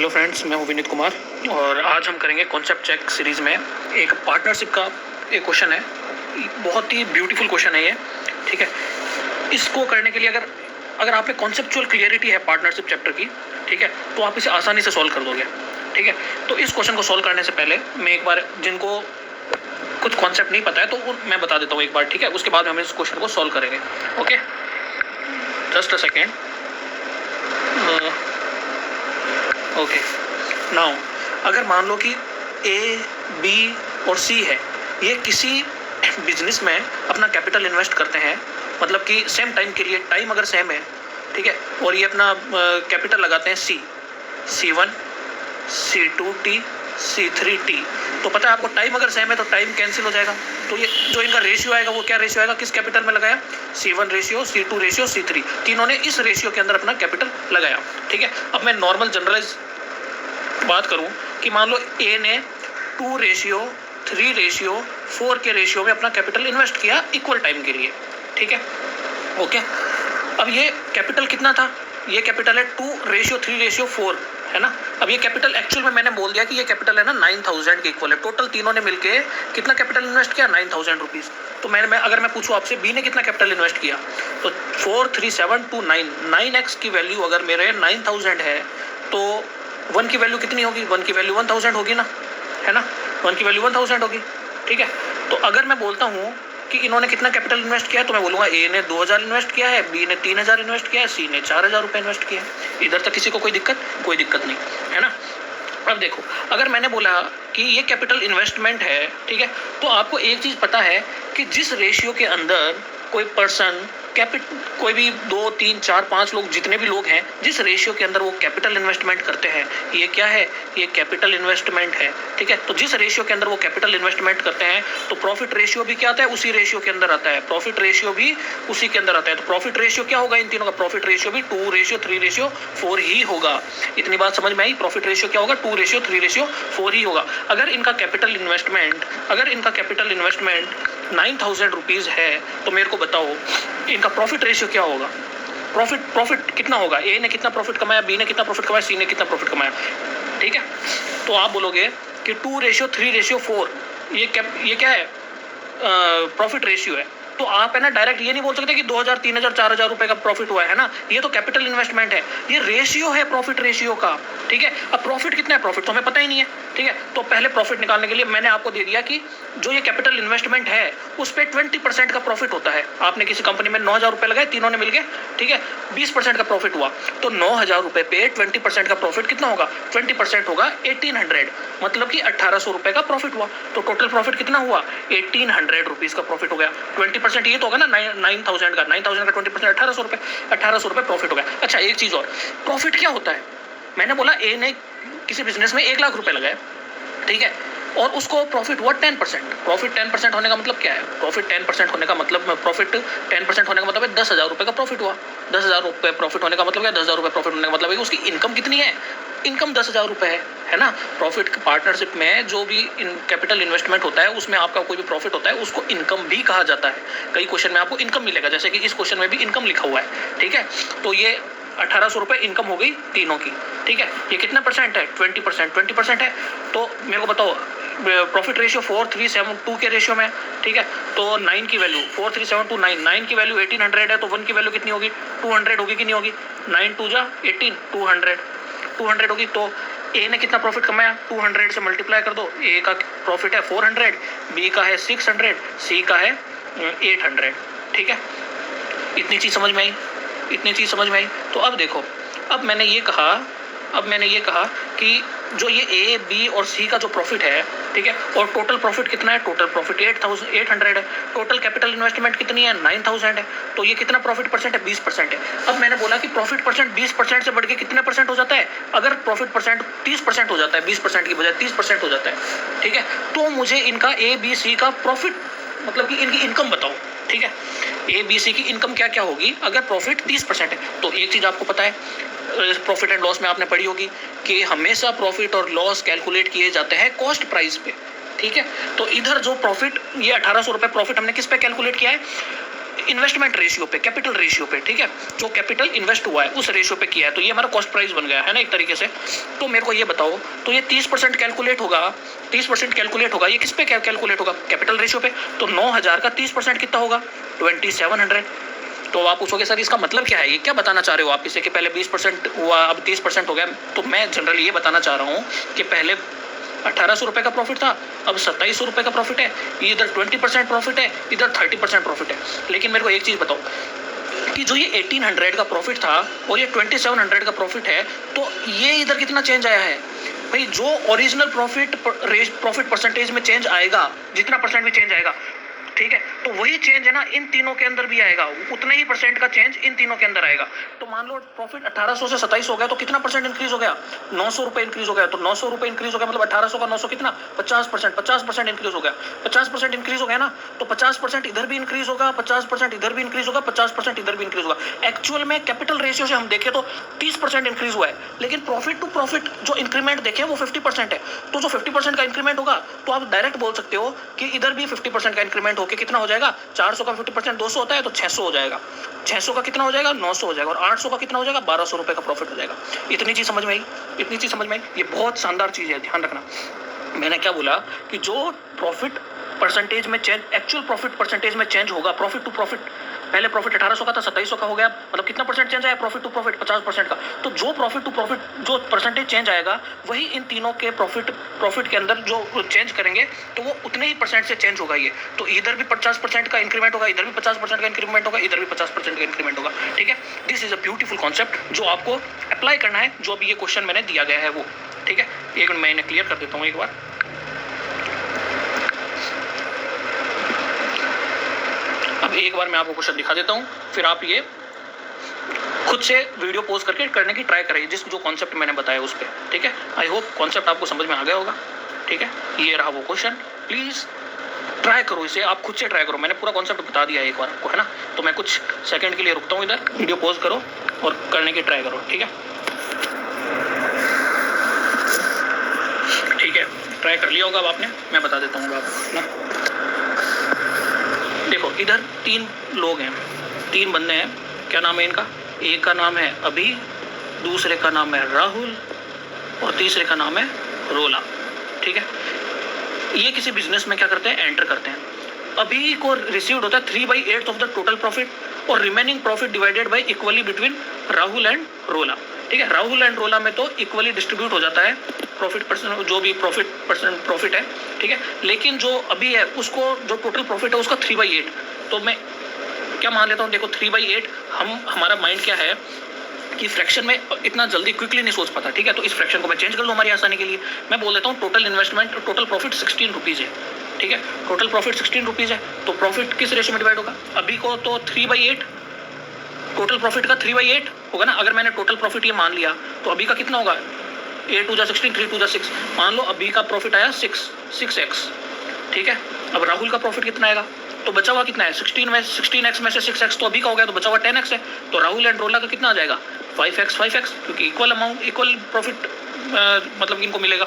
Hello friends, मैं हूं विनीत कुमार और आज हम करेंगे कॉन्सेप्ट चेक सीरीज़ में एक पार्टनरशिप का एक क्वेश्चन है। बहुत ही ब्यूटीफुल क्वेश्चन है ये, ठीक है। इसको करने के लिए अगर आप में कॉन्सेप्चुअल क्लियरिटी है पार्टनरशिप चैप्टर की, ठीक है, तो आप इसे आसानी से सॉल्व कर दोगे, ठीक है। तो इस क्वेश्चन को सॉल्व करने से पहले मैं एक बार, जिनको कुछ कॉन्सेप्ट नहीं पता है तो मैं बता देता हूँ एक बार, ठीक है। उसके बाद हम इस क्वेश्चन को सॉल्व करेंगे। Okay, just a second. Okay, now अगर मान लो कि ए, बी और सी है, ये किसी बिजनेस में अपना कैपिटल इन्वेस्ट करते हैं, मतलब कि सेम टाइम के लिए, टाइम अगर सेम है, ठीक है, और ये अपना कैपिटल लगाते हैं C1, C2T, C3T। तो पता है आपको, टाइम अगर सेम है तो टाइम कैंसिल हो जाएगा। तो ये जो इनका रेशियो आएगा वो क्या रेशियो आएगा, किस कैपिटल में लगाया, C1 ratio, C2 ratio, C3, तीनों ने इस रेशियो के अंदर अपना कैपिटल लगाया, ठीक है। अब मैं नॉर्मल जनरलाइज बात करूं कि मान लो ए ने 2 रेशियो, 3 रेशियो, 4 के रेशियो में अपना कैपिटल इन्वेस्ट किया इक्वल टाइम के लिए, ठीक है। ओके, अब ये कैपिटल कितना था, ये कैपिटल है 2 रेशियो 3 रेशियो 4, है ना। अब ये कैपिटल एक्चुअल में मैंने बोल दिया कि ये कैपिटल है ना 9000 के इक्वल है। टोटल तीनों ने मिलके कितना कैपिटल इन्वेस्ट किया, 9000 रुपीज़। तो अगर मैं पूछूं आपसे बी ने कितना कैपिटल इन्वेस्ट किया, तो 4 3 7 2 9, 9x की वैल्यू अगर मेरे 9000 है तो 1 की वैल्यू कितनी होगी, 1 की वैल्यू 1000 होगी ना, है ना। 1 की वैल्यू 1000 होगी, ठीक है। तो अगर मैं बोलता हूँ कि इन्होंने कितना कैपिटल इन्वेस्ट किया, तो मैं बोलूँगा ए ने 2000 इन्वेस्ट किया है, बी ने 3000 इन्वेस्ट किया है, सी ने 4000 रुपये इन्वेस्ट किया है। इधर तक किसी को कोई दिक्कत नहीं, है ना। अब देखो, अगर मैंने बोला कि ये कैपिटल इन्वेस्टमेंट है, ठीक है, तो आपको एक चीज़ पता है कि जिस रेशियो के अंदर कोई पर्सन कोई भी 2 3 4 5 लोग, जितने भी लोग हैं, जिस रेशियो के अंदर वो कैपिटल इन्वेस्टमेंट करते हैं, ये क्या है, ये कैपिटल इन्वेस्टमेंट है, ठीक है। तो जिस रेशियो के अंदर वो कैपिटल इन्वेस्टमेंट करते हैं, तो प्रॉफिट रेशियो भी क्या आता है, उसी रेशियो के अंदर आता है। प्रॉफिट रेशियो भी उसी के अंदर आता है। तो प्रॉफिट रेशियो क्या होगा इन तीनों का, प्रॉफिट रेशियो भी 2 रेशियो 3 रेशियो 4 ही होगा। इतनी बात समझ में आई, प्रॉफिट रेशियो क्या होगा, 2 रेशियो 3 रेशियो 4 ही होगा। अगर इनका कैपिटल इन्वेस्टमेंट 9000 रुपीज़ है, तो मेरे को बताओ इनका प्रॉफिट रेशियो क्या होगा। प्रॉफिट कितना होगा, ए ने कितना प्रॉफिट कमाया, बी ने कितना प्रॉफिट कमाया, सी ने कितना प्रॉफिट कमाया, ठीक है। तो आप बोलोगे कि 2 रेशियो 3 रेशियो 4 ये क्या है, प्रॉफिट रेशियो है। तो आप है ना डायरेक्ट ये नहीं बोल सकते कि 2000 3000 4000 रुपए का प्रॉफिट हुआ है ना, ये तो कैपिटल इन्वेस्टमेंट है, ये रेशियो है प्रॉफिट रेशियो का, ठीक है। अब प्रॉफिट कितना है, प्रॉफिट तो हमें पता ही नहीं है, ठीक है। तो पहले प्रॉफिट निकालने के लिए मैंने आपको दे दिया कि जो ये कैपिटल इन्वेस्टमेंट है उस पर 20% का प्रॉफिट होता है। आपने किसी कंपनी में 9000 रुपए लगाए, तीनों ने मिलकर, ठीक है, 20% का प्रॉफिट हुआ। तो 9000 रुपए पे 20% का प्रॉफिट कितना होगा, 20% होगा 1800, मतलब कि 1800 रुपए का प्रॉफिट हुआ। तो टोटल प्रॉफिट कितना हुआ, 1800 रुपीज का प्रॉफिट हो गया। 20% ये तो होगा ना 9000 का 20% 1800 रुपए प्रॉफिट हो गया। अच्छा, एक चीज और, प्रॉफिट क्या होता है, मैंने बोला ए ने किसी बिजनेस में 1 लाख रुपए लगाए, ठीक है, और उसको प्रॉफिट हुआ 10%। प्रॉफिट 10% होने का मतलब क्या है, प्रॉफिट 10% होने का मतलब 10% होने का मतलब है 10,000 रुपए का प्रॉफिट हुआ। 10,000 रुपए प्रॉफिट होने का मतलब क्या, 10,000 रुपए प्रॉफिट होने का मतलब है उसकी इनकम कितनी है, इनकम 10,000 रुपए है ना। प्रॉफिट पार्टनरशिप में जो भी कैपिटल इन्वेस्टमेंट होता है उसमें आपका कोई भी प्रॉफिट होता है उसको इनकम भी कहा जाता है। कई क्वेश्चन में आपको इनकम मिलेगा, जैसे कि इस क्वेश्चन में भी इनकम लिखा हुआ है, ठीक है। तो ये 1800 रुपए इनकम हो गई तीनों की, ठीक है। ये कितना परसेंट है, 20% है। तो मेरे को बताओ प्रॉफिट रेशियो 4 3 7 2 के रेशियो में, ठीक है। तो 9 की वैल्यू 4 3 7 2 9 की वैल्यू 1800 है, तो 1 की वैल्यू कितनी होगी, 200 होगी कि नहीं होगी। 9 2 जा 18, 200 होगी। तो ए ने कितना प्रॉफिट कमाया, 200 से मल्टीप्लाई कर दो। ए का प्रॉफिट है 400, बी का है 600, सी का है 800, ठीक है। इतनी चीज़ समझ में आई। तो अब देखो, अब मैंने ये कहा कि जो ये ए बी और सी का जो प्रॉफिट है, ठीक है, और टोटल प्रॉफिट कितना है, टोटल प्रॉफिट 800 है। टोटल कैपिटल इन्वेस्टमेंट कितनी है, 9000 है। तो ये कितना प्रॉफिट परसेंट है, 20% है। अब मैंने बोला कि प्रॉफिट परसेंट 20% से बढ़ के कितने परसेंट हो जाता है, अगर प्रॉफिट परसेंट 30% हो जाता है, 20% की बजाय 30% हो जाता है, ठीक है। तो मुझे इनका ए बी सी का प्रॉफिट, मतलब कि इनकी इनकम बताओ, ठीक है। ए बी सी की इनकम क्या क्या होगी अगर प्रॉफिट 30% है। तो एक चीज़ आपको पता है, प्रॉफिट एंड लॉस में आपने पढ़ी होगी कि हमेशा प्रॉफिट और लॉस कैलकुलेट किए जाते हैं कॉस्ट प्राइस पे, ठीक है। तो इधर जो प्रॉफिट, ये 1800 रुपये प्रॉफिट हमने किस पे कैलकुलेट किया है, इन्वेस्टमेंट रेशियो पे, कैपिटल रेशियो पे, ठीक है, जो कैपिटल इन्वेस्ट हुआ है उस रेशियो पे किया है, तो ये हमारा कॉस्ट प्राइस बन गया है ना एक तरीके से। तो मेरे को ये बताओ, तो ये 30% कैलकुलेट होगा, 30% कैलकुलेट होगा, ये किस पे कैलकुलेट होगा? कैपिटल रेशियो पे। तो 9,000 का 30% कितना होगा? 2700। तो आप पूछोगे सर इसका मतलब क्या है, ये क्या बताना चाह रहे हो आप इसे, कि पहले 20% हुआ अब 30% हो गया? तो मैं जनरली ये बताना चाह रहा हूँ कि पहले 1800 रुपये का प्रॉफिट था, अब 2700 रुपये का प्रॉफिट है, इधर 20% प्रॉफिट है, इधर 30% प्रॉफिट है। लेकिन मेरे को एक चीज़ बताओ कि जो ये 1800 का प्रॉफिट था और ये 2700 का प्रॉफिट है, तो ये इधर कितना चेंज आया है भाई? जो ओरिजिनल प्रॉफिट परसेंटेज में चेंज आएगा, जितना परसेंट में चेंज आएगा, ठीक है, तो वही चेंज है ना इन तीनों के अंदर भी आएगा, उतने ही परसेंट का चेंज इन तीनों के अंदर आएगा। तो मान लो प्रॉफिट 1800 से 2700 हो गया, तो कितना परसेंट इंक्रीज हो गया? 900 रुपए इंक्रीज हो गया। तो 900 रुपए इंक्रीज हो गया मतलब 1800 का 900 कितना? 50% इंक्रीज हो गया। 50% इंक्रीज हो गया ना, तो 50% इधर भी इंक्रीज होगा, 50% इधर भी इंक्रीज होगा, 50% इधर भी इंक्रीज होगा। एक्चुअल में कैपिटल रेशियो से हम देखें तो 30% इंक्रीज हुआ है, लेकिन प्रॉफिट टू प्रॉफिट जो इंक्रीमेंट देखें वो 50% है। तो जो 50% का इंक्रीमेंट होगा, तो आप डायरेक्ट बोल सकते हो कि इधर भी 50% का इंक्रीमेंट होकर कितना हो जाएगा? 400 का 50% 200 होता है, तो 600 हो जाएगा। 600 का कितना हो जाएगा? 900 हो जाएगा। और 800 का कितना हो जाएगा? 1200 रुपए का प्रॉफिट हो जाएगा। इतनी चीज समझ में आई? इतनी चीज समझ में आई? ये बहुत शानदार चीज है, ध्यान रखना। मैंने क्या बोला कि जो प्रॉफिट परसेंटेज में चेंज, एक्चुअल प्रॉफिट परसेंटेज में चेंज होगा, प्रॉफिट टू प्रॉफिट, पहले प्रॉफिट 1800 का था, 2700 का हो गया, मतलब कितना परसेंट चेंज आया? प्रॉफिट टू प्रॉफिट 50% का। तो जो प्रॉफिट टू प्रॉफिट जो परसेंटेज चेंज आएगा, वही इन तीनों के प्रॉफिट के अंदर जो चेंज करेंगे, तो वो उतने ही परसेंट से चेंज होगा ये। तो इधर भी 50% का इंक्रीमेंट होगा, इधर भी 50% का इंक्रीमेंट होगा, इधर भी 50% का इंक्रीमेंट होगा, ठीक है। This is a beautiful concept जो आपको अप्लाई करना है, जो अभी ये क्वेश्चन मैंने दिया गया है वो, ठीक है। एक मिनट मैं इन्हें क्लियर कर देता हूँ एक बार। अब एक बार मैं आपको क्वेश्चन दिखा देता हूँ, फिर आप ये खुद से वीडियो पोस्ट करके करने की ट्राई करें, जो कॉन्सेप्ट मैंने बताया उस पर, ठीक है। आई होप कॉन्सेप्ट आपको समझ में आ गया होगा, ठीक है। ये रहा वो क्वेश्चन, प्लीज ट्राई करो इसे, आप खुद से ट्राई करो। मैंने पूरा कॉन्सेप्ट बता दिया एक बार आपको, है ना। तो मैं कुछ सेकंड के लिए रुकता हूँ इधर, वीडियो पोस्ट करो और करने की ट्राई करो, ठीक है। ठीक है, ट्राई कर लिया होगा अब आपने, मैं बता देता हूँ आपको ना। देखो इधर 3 लोग हैं, 3 बंदे हैं, क्या नाम है इनका? एक का नाम है अभी, दूसरे का नाम है राहुल और तीसरे का नाम है रोला, ठीक है। ये किसी बिजनेस में क्या करते हैं? एंटर करते हैं। अभी को रिसीव्ड होता है 3/8 ऑफ द टोटल प्रॉफिट और remaining profit divided by equally between Rahul and रोला, ठीक है। राहुल एंड रोला में तो इक्वली डिस्ट्रीब्यूट हो जाता है प्रॉफिट परसेंट, जो भी प्रॉफिट है, ठीक है। लेकिन जो अभी है उसको जो टोटल प्रॉफिट है उसका 3/8। तो मैं क्या मान लेता हूँ, देखो 3/8, हमारा माइंड क्या है कि फ्रैक्शन में इतना जल्दी क्विकली नहीं सोच पाता, ठीक है। तो इस फ्रैक्शन को मैं चेंज कर लूँ हमारी आसानी के लिए। मैं बोल देता हूँ total investment, total profit 16 rupees है, ठीक है। टोटल प्रॉफिट 16 रुपीज़ है, तो प्रॉफिट किस रेशियो में डिवाइड होगा? अभी को तो 3/8, टोटल प्रॉफिट का 3/8 होगा ना। अगर मैंने टोटल प्रॉफिट ये मान लिया, तो अभी का कितना होगा? 8 2 16, 3 2 6। मान लो अभी का प्रॉफिट आया 6x, ठीक है। अब राहुल का प्रॉफिट कितना आएगा? तो बचा हुआ कितना है? 16x में से 6x तो अभी का हो गया, तो बचा हुआ 10x है। तो राहुल एंड रोला का कितना आ जाएगा? 5x, क्योंकि इक्वल अमाउंट, इक्वल प्रॉफिट मतलब इनको मिलेगा,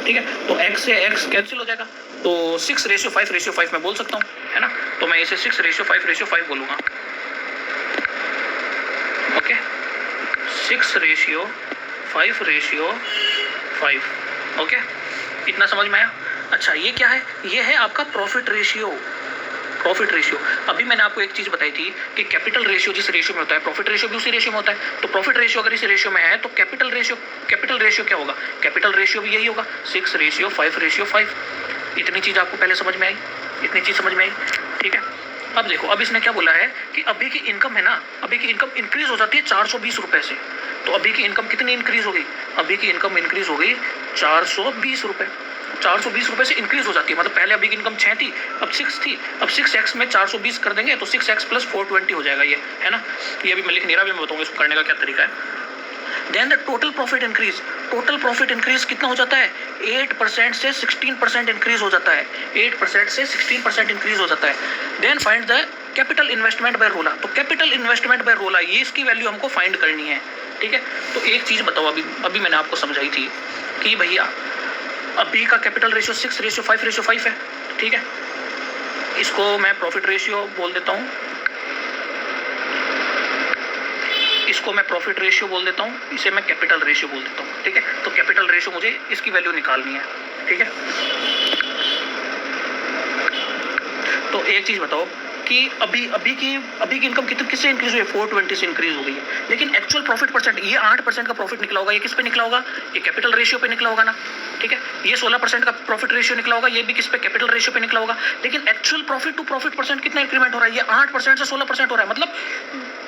ठीक है। तो x से x कैंसिल हो जाएगा, तो 6:5 मैं बोल सकता हूँ, है ना। तो मैं इसे 6:5 बोलूँगा, ओके। 6:5, ओके। इतना समझ में आया? अच्छा, ये क्या है? ये है आपका प्रॉफिट रेशियो। अभी मैंने आपको एक चीज बताई थी कि कैपिटल रेशियो जिस रेशियो में होता है, प्रॉफिट रेशियो भी उसी रेशियो में होता है। तो प्रॉफिट रेशियो अगर इस रेशियो में है, तो कैपिटल रेशियो क्या होगा? कैपिटल रेशियो भी यही होगा, 6:5. इतनी चीज आपको पहले समझ में आई? ठीक है। अब देखो, अब इसने क्या बोला है कि अभी की इनकम है ना, अभी की इनकम इंक्रीज हो जाती है 420 रुपए से। तो अभी की इनकम कितनी इंक्रीज हो गई? अभी की इनकम इंक्रीज हो गई 420 रुपए। 420 रुपए से इंक्रीज हो जाती है, मतलब पहले अभी की इनकम 6 थी, अब 6 थी। अब 6x में 420 कर देंगे तो 6x + 420 हो जाएगा, ये है ना। ये अभी मैं लिख नहीं रहा, मैं बताऊंगा इसको करने का क्या तरीका है। Then the total profit increase कितना हो जाता है? 8% से 16% इंक्रीज हो जाता है। 8% से 16% इंक्रीज हो जाता है। Then find the capital investment by रोला। तो कैपिटल इन्वेस्टमेंट बाय रोला, ये इसकी वैल्यू हमको फाइंड करनी है, ठीक है। तो एक चीज बताओ, अभी मैंने आपको समझाई थी कि भैया अभी का कैपिटल रेशियो 6:5 है, ठीक है। इसको मैं प्रॉफिट रेशियो बोल देता हूँ, इसको मैं प्रॉफिट रेशियो बोल देता हूँ, इसे मैं कैपिटल रेशियो बोल देता हूँ, ठीक है। तो कैपिटल रेशियो मुझे इसकी वैल्यू निकालनी है, ठीक है। तो एक चीज़ बताओ कि अभी की इनकम किससे इंक्रीज हुई है? 420 से इंक्रीज हो गई है, लेकिन एक्चुअल प्रॉफिट परसेंट, ये 8% का प्रॉफिट निकला होगा, ये किस पे निकला होगा? ये कैपिटल रेशियो पे निकला होगा ना, ठीक है। ये 16% का प्रॉफिट रेशियो निकला होगा, ये भी किस पे? कैपिटल रेशियो पे निकला होगा। लेकिन actual profit to profit percent कितना इंक्रीमेंट हो रहा है? ये 8% से 16% हो रहा है, मतलब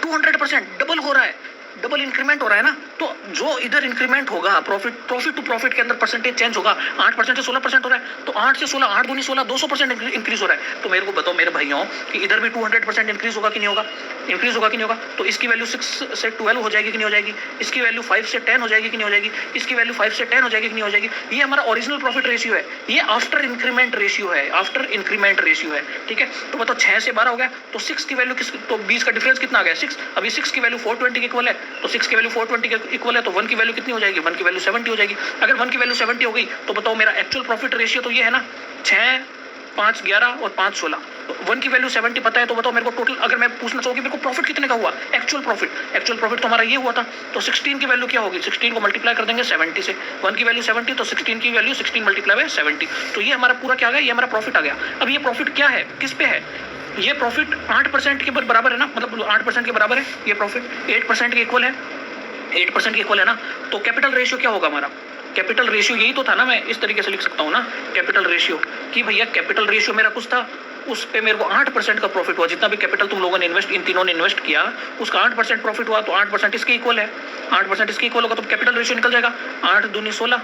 200% डबल हो रहा है, डबल इंक्रीमेंट हो रहा है ना। तो जो इधर इंक्रीमेंट होगा प्रॉफिट टू प्रॉफिट के अंदर परसेंटेज चेंज होगा, 8% से 16% हो रहा है, तो 8 से 16, 8 दूनी 16, 200% इंक्रीज हो रहा है। तो मेरे को बताओ मेरे भाइयों कि इधर भी 200% इंक्रीज होगा कि नहीं होगा? इंक्रीज होगा कि नहीं होगा? तो इसकी वैल्यू 6 से 12 हो जाएगी कि नहीं हो जाएगी? इसकी वैल्यू 5 से 10 हो जाएगी कि नहीं हो जाएगी? इसकी वैल्यू 5 से 10 हो जाएगी कि नहीं हो जाएगी? ये हमारा ओरिजिनल प्रॉफिट रेशियो है, ये आफ्टर इंक्रीमेंट रेशियो है, आफ्टर इंक्रीमेंट रेशियो है, ठीक है। तो बताओ 6 से 12 हो गया, तो 6 की वैल्यू तो 20 का डिफरेंस कितना आ गया? 6। अभी 6 की वैल्यू 420 के इक्वल है, तो 6 की वैल्यू 420 के इक्वल है, तो 1 की वैल्यू कितनी हो जाएगी? 1 की वैल्यू 70 हो जाएगी। अगर 1 की वैल्यू 70 हो गई तो बताओ मेरा एक्चुअल प्रॉफिट रेशियो तो ये है ना, 6, 5, 11 और 5, 16। तो 1 की वैल्यू 70 पता है, तो बताओ मेरे को टोटल, अगर मैं पूछना चाहूँ कि मेरे को प्रॉफिट कितने का हुआ, एक्चुअल प्रॉफिट तो हमारा ये हुआ था। तो 16 की वैल्यू क्या होगी? 16 को मल्टीप्लाई कर देंगे 70 से, 1 की वैल्यू 70, तो 16 की वैल्यू 16 मल्टीप्लाई बाय 70, तो ये हमारा पूरा क्या आ गया? ये हमारा प्रॉफिट आ गया। अब ये प्रॉफिट क्या है, किस पे है? ये प्रॉफिट 8% के बराबर है ना, मतलब 8% के बराबर है ये प्रॉफिट, 8% के इक्वल है, 8% के इक्वल है ना। तो कैपिटल रेशियो क्या होगा हमारा? कैपिटल रेशियो यही तो था ना, मैं इस तरीके से लिख सकता हूँ ना कैपिटल रेशियो, कि भैया कैपिटल रेशियो मेरा कुछ था, उस पे मेरे को 8% का प्रॉफिट हुआ। जितना भी कैपिटल तुम लोगों ने इन तीनों ने इन्वेस्ट किया, उसका 8% प्रॉफिट हुआ, तो 8% इसके इक्वल है, 8% इसके इक्वल होगा, तो कैपिटल रेशियो निकल जाएगा 8 दूनी 16,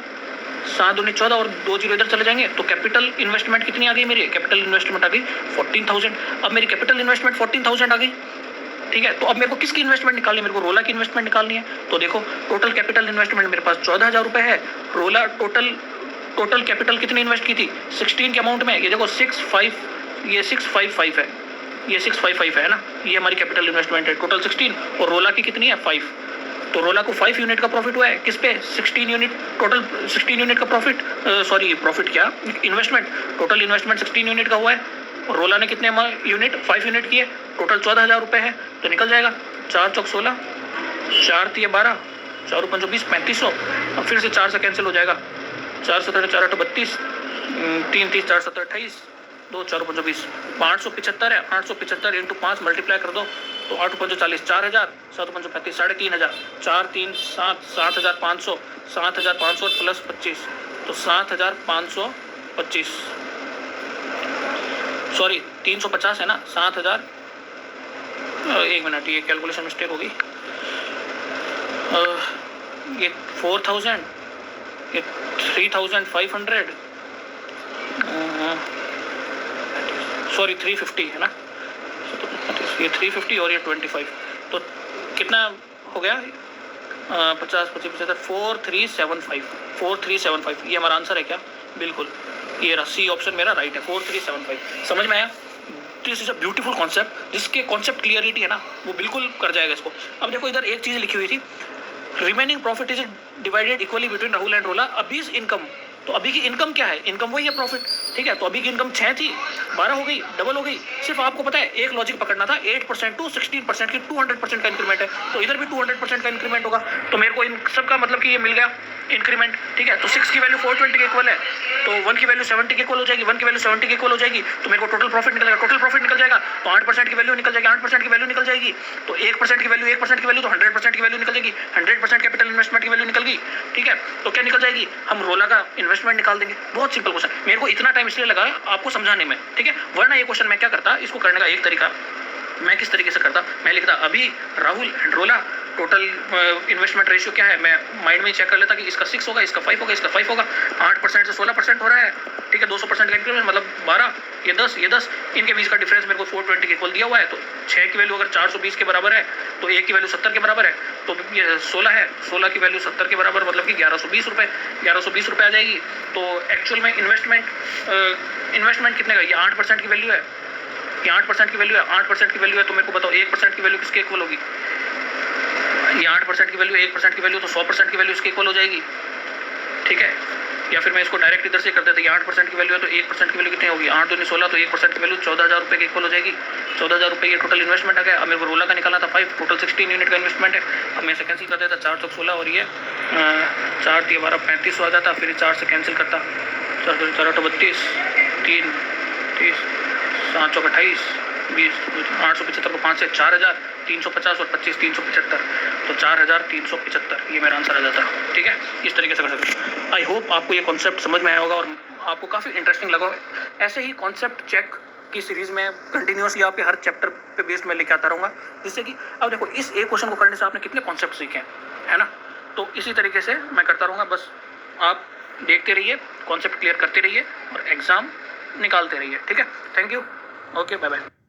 7 दूनी 14 और 2 जीरो इधर चले जाएंगे। तो कैपिटल इन्वेस्टमेंट कितनी आ गई मेरी? कैपिटल इन्वेस्टमेंट आ गई 14,000। अब मेरी कैपिटल इन्वेस्टमेंट 14,000 आ गई, ठीक है। तो अब मेरे को किसकी इन्वेस्टमेंट निकालनी है? मेरे को रोला की इन्वेस्टमेंट निकालनी है। तो देखो टोटल कैपिटल इन्वेस्टमेंट मेरे पास 14,000 रुपए है। रोला टोटल कैपिटल कितनी इन्वेस्ट की थी? 16 के अमाउंट में। ये देखो 655 है, ये 655 है ना, ये हमारी कैपिटल इन्वेस्टमेंट है। टोटल 16 और रोला की कितनी है? 5। तो रोला को 5 यूनिट का प्रॉफिट हुआ है, किस पे? 16 यूनिट, टोटल 16 यूनिट का प्रॉफिट, सॉरी प्रॉफिट क्या, इन्वेस्टमेंट, टोटल इन्वेस्टमेंट 16 यूनिट का हुआ है, और रोला ने कितने यूनिट? 5 यूनिट किए, टोटल 14,000 रुपये है। तो निकल जाएगा 4 चौक 16, 4 तिये 12, 4 5 20, 3500। अब फिर से 4 से कैंसिल हो जाएगा, 4 17 4 8 32, 3 30 4 7 28, 2 4 5 20, 575 है। 875 इंटू 5 मल्टीप्लाई कर दो, तो 8 5 40, 4,000, 7 5 35, 3,500, 4 3 7, 7,500, 7,500 प्लस 25, तो 7,525, सॉरी 350 है ना, 7,000, एक मिनट ये कैलकुलेशन मिस्टेक होगी, ये 4,000, ये 3,500, सॉरी 350 है ना, ये 350 और ये 25, तो कितना हो गया? 50 25 45, 4375, ये हमारा आंसर है क्या? बिल्कुल, ये सी ऑप्शन मेरा राइट है, 4375। समझ में आया? This is a beautiful concept, जिसके कॉन्सेप्ट क्लियरिटी है ना वो बिल्कुल कर जाएगा इसको। अब देखो इधर एक चीज़ लिखी हुई थी, remaining profit is divided equally between Rahul and रोला। अभी इनकम, तो अभी की इनकम क्या है? इनकम वही है प्रॉफिट, ठीक है। तो अभी की इनकम 6 थी, 12 हो गई, डबल हो गई। सिर्फ आपको पता है एक लॉजिक पकड़ना था, 8% टू 16% की 200% का इंक्रीमेंट है, तो इधर भी 200% का इंक्रीमेंट होगा। तो मेरे को इन सब का मतलब कि ये मिल गया इंक्रीमेंट, ठीक है। तो 6 की वैल्यू 420 के इक्वल है, तो 1 की वैल्यू 70 के इक्वल हो जाएगी, 1 की वैल्यू 70 के इक्वल हो जाएगी, तो मेरे को टोटल प्रॉफिट निकल जाएगा। टोटल प्रॉफिट निकल जाएगा तो 8% की वैल्यू निकल जाएगी, 8% की वैल्यू निकल जाएगी, तो 1% की वैल्यू, 1% की वैल्यू, तो 100% की वैल्यू निकल जाएगी, 100% कैपिटल इन्वेस्टमेंट की वैल्यू निकल गई, ठीक है। तो क्या निकल जाएगी? हम रोला का इन्वेस्टमेंट निकाल देंगे। बहुत सिंपल क्वेश्चन, मेरे को इतना टाइम इसलिए लगा आपको समझाने में, ठीक है। वरना ये क्वेश्चन मैं क्या करता, इसको करने का एक तरीका मैं किस तरीके से करता, मैं लिखता अभी राहुल एंड रोला टोटल इन्वेस्टमेंट रेशियो क्या है, मैं माइंड में चेक कर लेता कि इसका 6 होगा, इसका 5 होगा, इसका 5 होगा, 8% से 16% हो रहा है, ठीक है। 200% का इंक्रीमेंट मतलब 12, ये 10, इनके बीच का डिफरेंस मेरे को 420 के इक्वल दिया हुआ है। तो 6 की वैल्यू अगर 420 के बराबर है, तो 1 की वैल्यू 70 के बराबर है, तो ये 16 है, 16 की वैल्यू 70 के बराबर, मतलब कि 1120 रुपये, 1120 रुपये आ जाएगी। तो एक्चुअल में इन्वेस्टमेंट कितने का? ये 8% की वैल्यू है, ये 8% की वैल्यू है, 8% की वैल्यू है। तो मेरे को बताओ 1% की वैल्यू किसके इक्वल होगी? ये 8% की वैल्यू, 1% की वैल्यू, तो 100% की वैल्यू इसके इक्वल हो जाएगी, ठीक है। या फिर मैं इसको डायरेक्ट इधर से कर देता, ये 8% की वैल्यू है तो 1% की वैल्यू कितनी होगी, 8 दूनी 16, तो 1% की वैल्यू 14,000 रुपये की इक्वल हो जाएगी। 14,000 रुपये ये टोटल इन्वेस्टमेंट आ गया। अब मेरे को रोला का निकालना था 5, टोटल 16 यूनिट का इन्वेस्टमेंट है। अब मैं इसे कैंसिल कर देता, 4 चौक 16 और ये 4 दिए 12 35 आ जाता, फिर 4 से कैंसिल करता, 4 4 8 32, 3 30, 7 चौक 28, 20 875 को 5 से 4,350 और 25 375, तो 4,375 ये मेरा आंसर आ जाता। ठीक है, इस तरीके से कर सकते हैं। आई होप आपको ये कॉन्सेप्ट समझ में आया होगा और आपको काफ़ी इंटरेस्टिंग लगा। ऐसे ही कॉन्सेप्ट चेक की सीरीज़ में कंटिन्यूसली आपके हर चैप्टर पे बेस्ड में लेके आता रहूँगा, जिससे कि अब देखो इस एक क्वेश्चन को करने से आपने कितने कॉन्सेप्ट सीखे हैं, है ना। तो इसी तरीके से मैं करता रहूँगा, बस आप देखते रहिए, कॉन्सेप्ट क्लियर करते रहिए और एग्ज़ाम निकालते रहिए। ठीक है, thank you, okay, bye bye.